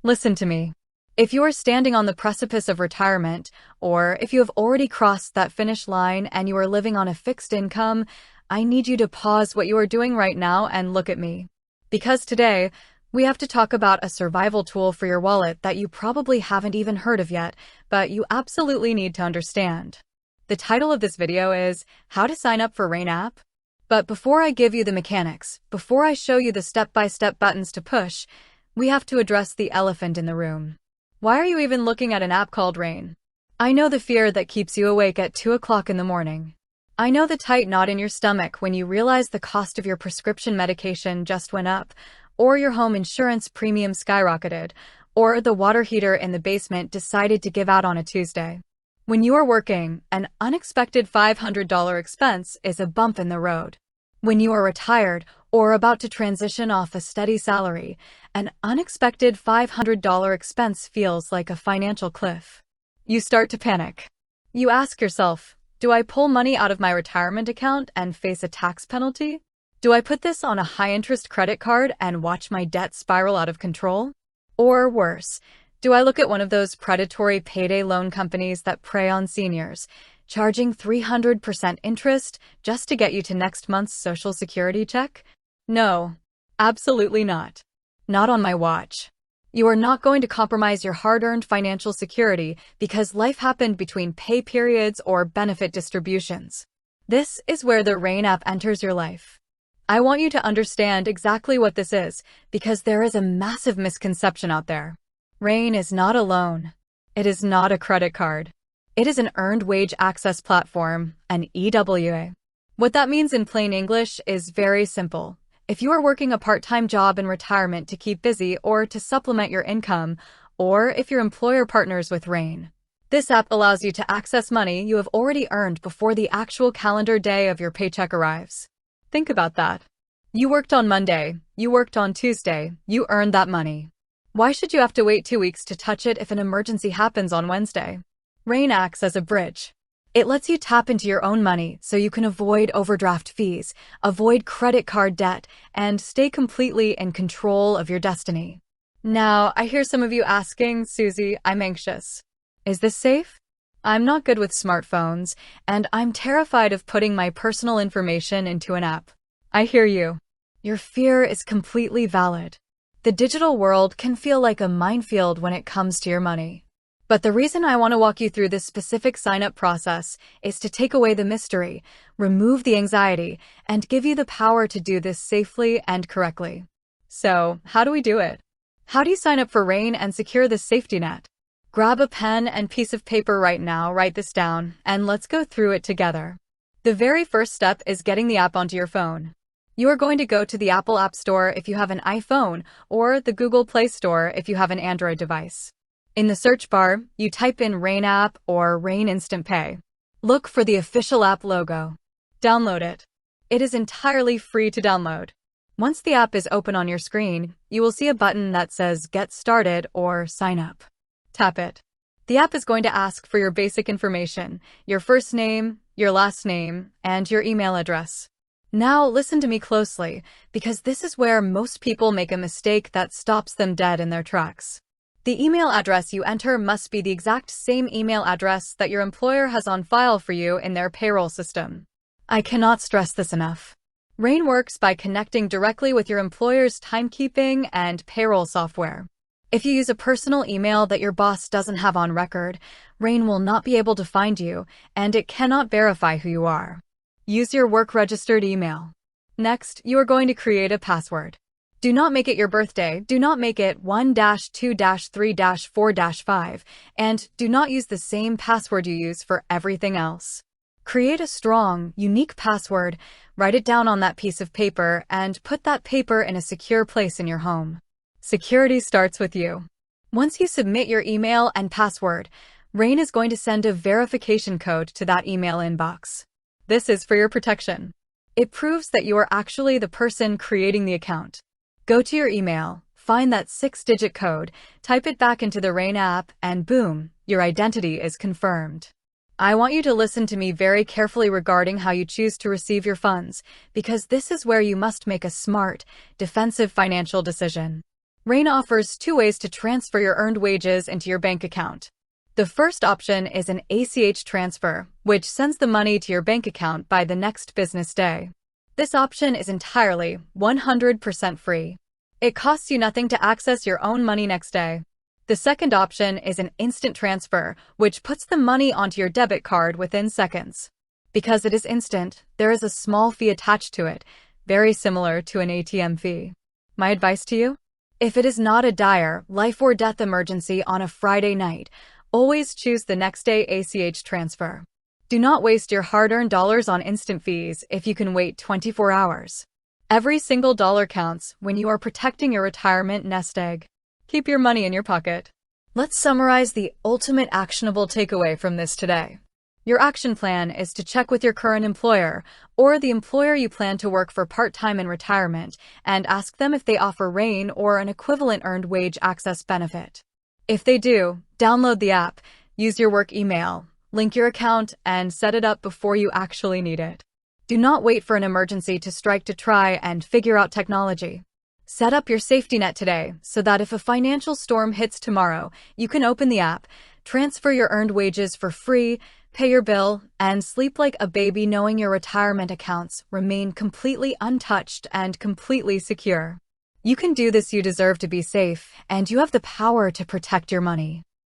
Listen to me. If you are standing on the precipice of retirement, or if you have already crossed that finish line and you are living on a fixed income, I need you to pause what you are doing right now and look at me. Because today, we have to talk about a survival tool for your wallet that you probably haven't even heard of yet, but you absolutely need to understand. The title of this video is How to Sign Up for Rain App. But before I give you the mechanics, before I show you the step-by-step buttons to push, we have to address the elephant in the room. Why are you even looking at an app called Rain? I know the fear that keeps you awake at 2 o'clock in the morning. I know the tight knot in your stomach when you realize the cost of your prescription medication just went up, or your home insurance premium skyrocketed, or the water heater in the basement decided to give out on a Tuesday. When you are working, an unexpected $500 expense is a bump in the road. When you are retired or about to transition off a steady salary, an unexpected $500 expense feels like a financial cliff. You start to panic. You ask yourself, do I pull money out of my retirement account and face a tax penalty? Do I put this on a high-interest credit card and watch my debt spiral out of control? Or worse, do I look at one of those predatory payday loan companies that prey on seniors, charging 300% interest just to get you to next month's Social Security check? No, absolutely not. Not on my watch. You are not going to compromise your hard-earned financial security because life happened between pay periods or benefit distributions. This is where the Rain app enters your life. I want you to understand exactly what this is because there is a massive misconception out there. Rain is not a loan. It is not a credit card. It is an earned wage access platform, an EWA. What that means in plain English is very simple. If you are working a part-time job in retirement to keep busy or to supplement your income, or if your employer partners with Rain, this app allows you to access money you have already earned before the actual calendar day of your paycheck arrives. Think about that. You worked on Monday, you worked on Tuesday, you earned that money. Why should you have to wait 2 weeks to touch it if an emergency happens on Wednesday? Rain acts as a bridge. It lets you tap into your own money so you can avoid overdraft fees, avoid credit card debt, and stay completely in control of your destiny. Now, I hear some of you asking, Susie, I'm anxious. Is this safe? I'm not good with smartphones, and I'm terrified of putting my personal information into an app. I hear you. Your fear is completely valid. The digital world can feel like a minefield when it comes to your money. But the reason I want to walk you through this specific sign-up process is to take away the mystery, remove the anxiety, and give you the power to do this safely and correctly. So, how do we do it? How do you sign up for Rain and secure this safety net? Grab a pen and piece of paper right now, write this down, and let's go through it together. The very first step is getting the app onto your phone. You are going to go to the Apple App Store if you have an iPhone, or the Google Play Store if you have an Android device. In the search bar, you type in Rain App or Rain Instant Pay. Look for the official app logo. Download it. It is entirely free to download. Once the app is open on your screen, you will see a button that says Get Started or Sign Up. Tap it. The app is going to ask for your basic information, your first name, your last name, and your email address. Now listen to me closely, because this is where most people make a mistake that stops them dead in their tracks. The email address you enter must be the exact same email address that your employer has on file for you in their payroll system. I cannot stress this enough. Rain works by connecting directly with your employer's timekeeping and payroll software. If you use a personal email that your boss doesn't have on record, Rain will not be able to find you, and it cannot verify who you are. Use your work-registered email. Next, you are going to create a password. Do not make it your birthday, do not make it 1-2-3-4-5, and do not use the same password you use for everything else. Create a strong, unique password, write it down on that piece of paper, and put that paper in a secure place in your home. Security starts with you. Once you submit your email and password, Rain is going to send a verification code to that email inbox. This is for your protection. It proves that you are actually the person creating the account. Go to your email, find that 6-digit code, type it back into the Rain app, and boom, your identity is confirmed. I want you to listen to me very carefully regarding how you choose to receive your funds, because this is where you must make a smart, defensive financial decision. Rain offers two ways to transfer your earned wages into your bank account. The first option is an ACH transfer, which sends the money to your bank account by the next business day. This option is entirely 100% free. It costs you nothing to access your own money next day. The second option is an instant transfer, which puts the money onto your debit card within seconds. Because it is instant, there is a small fee attached to it, very similar to an ATM fee. My advice to you? If it is not a dire, life or death emergency on a Friday night, always choose the next day ACH transfer. Do not waste your hard-earned dollars on instant fees if you can wait 24 hours. Every single dollar counts when you are protecting your retirement nest egg. Keep your money in your pocket. Let's summarize the ultimate actionable takeaway from this today. Your action plan is to check with your current employer or the employer you plan to work for part-time in retirement and ask them if they offer RAIN or an equivalent earned wage access benefit. If they do, download the app, use your work email, link your account, and set it up before you actually need it. Do not wait for an emergency to strike to try and figure out technology. Set up your safety net today so that if a financial storm hits tomorrow, you can open the app, transfer your earned wages for free, pay your bill, and sleep like a baby knowing your retirement accounts remain completely untouched and completely secure. You can do this. You deserve to be safe, and you have the power to protect your money.